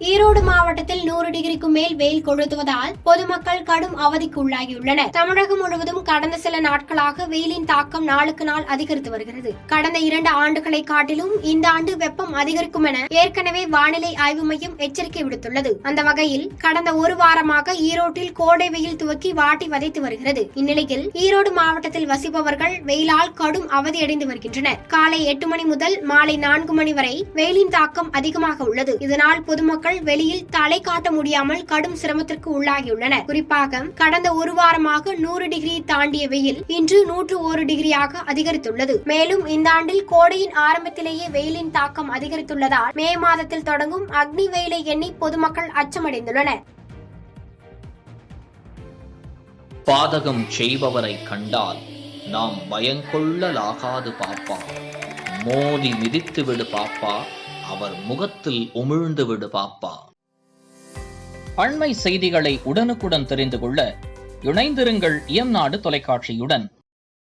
ஈரோடு மாவட்டத்தில் 100 டிகிரிக்கு மேல் வெயில் கொளுத்துவதால் பொதுமக்கள் கடும் அவதிக்கு உள்ளாகியுள்ளனர். தமிழகம் முழுவதும் கடந்த சில நாட்களாக வெயிலின் தாக்கம் நாளுக்கு நாள் அதிகரித்து வருகிறது. கடந்த 2 ஆண்டுகளை காட்டிலும் இந்த ஆண்டு வெப்பம் அதிகரிக்கும் என ஏற்கனவே வானிலை ஆய்வு மையம் எச்சரிக்கை விடுத்துள்ளது. அந்த வகையில் கடந்த ஒரு வாரமாக ஈரோட்டில் கோடை வெயில் துவக்கி வாட்டி வதைத்து வருகிறது. இந்நிலையில் ஈரோடு மாவட்டத்தில் வசிப்பவர்கள் வெயிலால் கடும் அவதியடைந்து வருகின்றனர். காலை 8 மணி முதல் மாலை 4 மணி வரை வெயிலின் தாக்கம் அதிகமாக உள்ளது. இதனால் பொதுமக்கள் வெளியில் தலை காட்ட முடியாமல் கடும் சிரமத்திற்கு உள்ளாகியுள்ளனர். குறிப்பாக கடந்த ஒரு வாரமாக 100 டிகிரி தாண்டிய வெயில் இன்று 101 டிகிரியாக அதிகரித்துள்ளது. மேலும் இந்த ஆண்டில் கோடையின் ஆரம்பத்திலேயே வெயிலின் தாக்கம் அதிகரித்துள்ளதால் மே மாதத்தில் தொடங்கும் அக்னி வெயிலை எண்ணி பொதுமக்கள் அச்சமடைந்துள்ளனர். பாதகம் செய்பவரை கண்டால் நாம் பயங்கொள்ளலாகாது பாப்பா, மோதி மிதித்து விடு பாப்பா, அவர் முகத்தில் உமிழ்ந்து விடு பாப்பா. அண்மை செய்திகளை உடனுக்குடன் தெரிந்து கொள்ள இணைந்திருங்கள் இயம்நாடு தொலைக்காட்சியுடன்.